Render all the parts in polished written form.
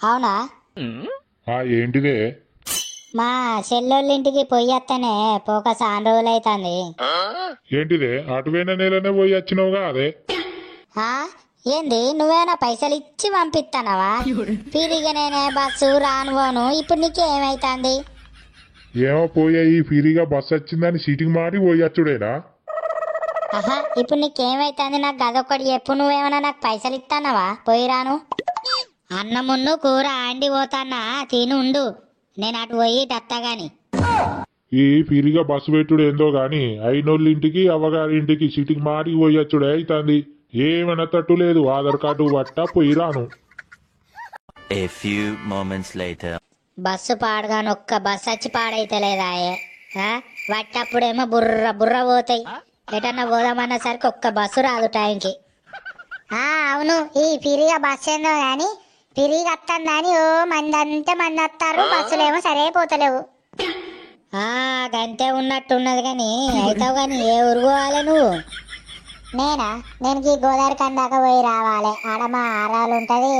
అవునా? ఏంటిదే? మా చెల్లెళ్ళింటికి పొయ్యత్తనే పోక చాలా రోజులైతుంది. ఏంటిదే? అటువైన నెలనే పోయి వచ్చినావుగా అదే. ఆ ఏంది నువ్వేనా పైసలు ఇచ్చి పంపిస్తానవా? పిరిగా నేనే బస్సు రానుపోను, ఇప్పుడు నీకేమైతుంది? ఏమో పోయా ఈ ఫ్రీగా బస్ వచ్చిందని సీటింగ్ మారి పోయచ్చుడేనా? ఆహా, ఇప్పుడు నీకేమైతుంది? నాకు గదొక్కటి చెప్పు. నువ్వేమన్నా నాకు పైసలు ఇస్తానవా? పోయి రాను. అన్నమున్ను కూర అండి పోతానా, తిని ఉండు. నేను అటు పోయి టత్తగాని. ఈ ఫ్రీగా బస్సు పెట్టుడు ఏందో గాని అయినోళ్ళ ఇంటికి అవ్వగారి ఇంటికి సీటింగ్ మారి పోయచ్చుడే అవుతుంది. ఏమన్నా తట్టు లేదు, ఆధార్ కార్డు పట్ట పోయి రాను. A few moments later. Bus పాడగాను ఒక్క బస్సు వచ్చి పాడైతే లేదాయే. వట్టప్పుడేమో బుర్ర బుర్ర పోతాయి. ఎటన్నా పోదామన్న సరికి ఒక్క బస్సు రాదు టైంకి. అవును, ఈ పిరిగా బస్సు ఏందో గాని పిరిగి వస్తుందని ఓ మంది అంతే మంది వస్తారు, బస్సులేమో సరే పోతలేవు. గంతే ఉన్నట్టున్నది కానీ అవుతావు కానీ ఏ ఊరు పోవాలి నువ్వు? నేను ఈ గోదావరి కందాక పోయి రావాలి. ఆడ మా ఆరాలు ఉంటది,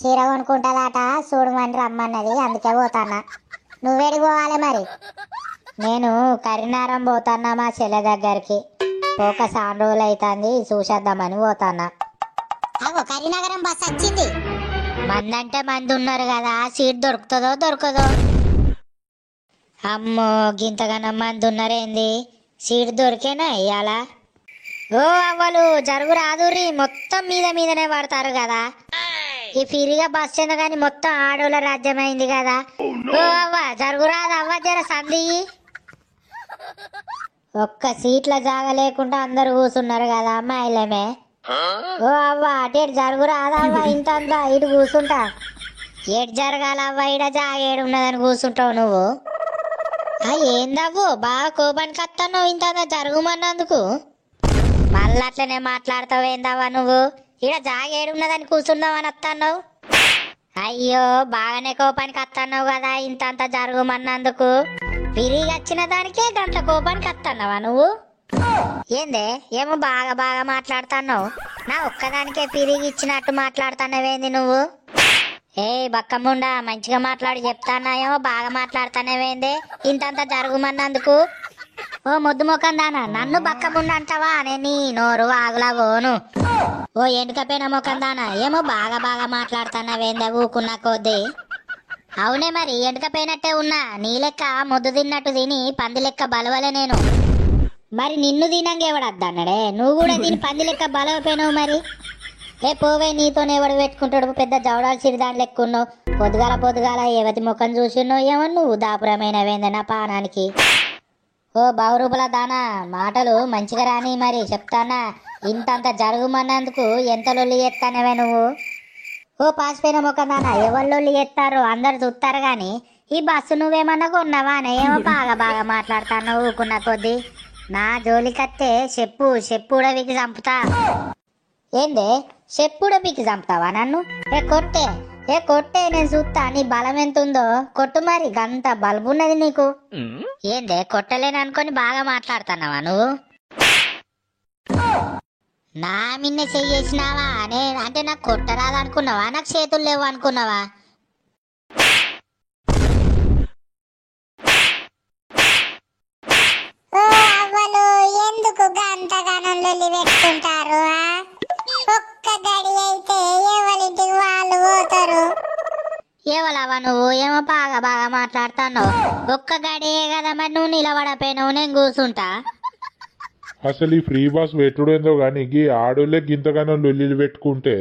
చీర కొనుక్కుంటదట, చూడమని రమ్మన్నది, అందుకే పోతాన్నా. నువ్వేడికి పోవాలి మరి? నేను కరీంనగరం పోతాన్నా మా చెల్లె దగ్గరికి. పోక చాలా రోజులు అవుతుంది, చూసేద్దామని పోతాన్నా. కరీంనగరం బస్ వచ్చింది. మంది అంటే మంది ఉన్నారు కదా, సీట్ దొరుకుతుందో దొరకదో? అమ్మో, గింతగానో మంది ఉన్నారేంది? సీట్ దొరికేనా ఇయ్యాల? ఓ అవ్వలు జరుగు రాదుర్రి, మొత్తం మీద మీదనే పడతారు కదా. ఈ ఫ్రీగా బస్ ఏందో కానీ మొత్తం ఆడోళ్ళ రాజ్యమైంది కదా. ఓ అవ్వ జరుగు రాదు, అవ్వ జర సంది. ఒక్క సీట్ల జాగా లేకుండా అందరు కూర్చున్నారు కదా అమ్మాయిలమే. ఓ అవ్వ అటు జరుగు రాదవ్వ, ఇంత ఇటు కూర్చుంటా. ఏడు జరగాలవ్వ, ఇడ జాగా ఏడు ఉన్నదని కూర్చుంటావు నువ్వు. ఏందవ్వు బాగా కోపానికి వస్తున్నావు ఇంత జరుగుమన్నందుకు? మళ్ళీ అట్లనే మాట్లాడతావు ఏందవ్వ నువ్వు? ఇడ జాగా ఏడున్నదని కూర్చున్నావు అని వస్తున్నావు. అయ్యో బాగానే కోపానికి వస్తున్నావు కదా ఇంత జరుగుమన్నందుకు. పిరిగి వచ్చిన దానికే గంట కోపానికి వస్తున్నావా నువ్వు? ఏందే ఏమో బాగా బాగా మాట్లాడుతున్నావు? నా ఒక్కదానికే పిరిగి ఇచ్చినట్టు మాట్లాడుతున్నావేంది నువ్వు? బక్కముండా మంచిగా మాట్లాడి చెప్తానా, ఏమో బాగా మాట్లాడుతానేవేందే ఇంత జరుగుమన్నందుకు? ఓ ముద్దు ముఖం దానా, నన్ను బక్కముండ అంటావా? నేను నీ నోరు ఆగులా పోను. ఓ ఎండుకపోయిన ముఖం దానా, ఏమో బాగా బాగా మాట్లాడుతానావేందే ఊకున్న కొద్దీ? అవునే మరి, ఎండుకపోయినట్టే ఉన్నా. నీ లెక్క ముద్దు తిన్నట్టు తిని పంది లెక్క బలవలే నేను. మరి నిన్ను తినంగా ఎవడద్దన్నాడే? నువ్వు కూడా తిని పంది లెక్క బలవపోయినావు మరి. పోవే, నీతోనే ఎవడు పెట్టుకుంటాడు? పెద్ద జవడాలు సిరిదాని లెక్కున్నావు. పొద్దుగాల ఎవతి ముఖం చూసిన్నావు ఏమో నువ్వు దాపురమైన వేందనా పానానికి. ఓ బహురూపుల దానా, మాటలు మంచిగా రాని మరి చెప్తానా. ఇంత జరుగుమన్నందుకు ఎంత లొల్లి ఎత్తానవే నువ్వు? ఓ పాసిపోయిన ముఖం దానా, ఎవరు లొల్లి ఎత్తారో అందరు చూస్తారు గాని ఈ బస్సు నువ్వేమన్నా కొన్నావా? ఏమో బాగా బాగా మాట్లాడుతాను ఊకున్న కొద్దీ. నా జోలికత్తే చెప్పుడా వీకి చంపుతా. ఏందే చెప్పుడా పీకి చంపుతావా నన్ను? కొట్టే నేను చూస్తా నీ బలం ఎంత ఉందో. కొట్టు మరి, గంత బల్బు ఉన్నది నీకు. ఏందే కొట్టలేను అనుకొని బాగా మాట్లాడుతున్నావా నువ్వు? నా మిన్నే చెయ్యేసినావా? అంటే నాకు కొట్టరాదు అనుకున్నావా? నాకు చేతులు లేవు అనుకున్నావా? ఎందుకు గంతగానం లొల్లి పెట్టుకుంటారు? ఒక్క గడి అయితే ఎవరింటికి వాళ్ళు పోతారు. ఎవలవా నువ్వు? ఏమో బాగా బాగా మాట్లాడుతున్నావు. ఒక్క గడియే కదా మరి, నువ్వు నిలబడపోయినావు, నేను కూర్చుంటా. అసలు ఈ ఫ్రీ బస్ పెట్టుడేందో గాని ఈ ఆడోళ్ళే గింతగానో లొల్లిలు పెట్టుకుంటే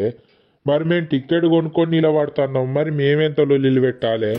మరి మేము టికెట్ కొనుక్కొని నిలబడుతున్నాం, మరి మేమెంత లొల్లిలు పెట్టాలి?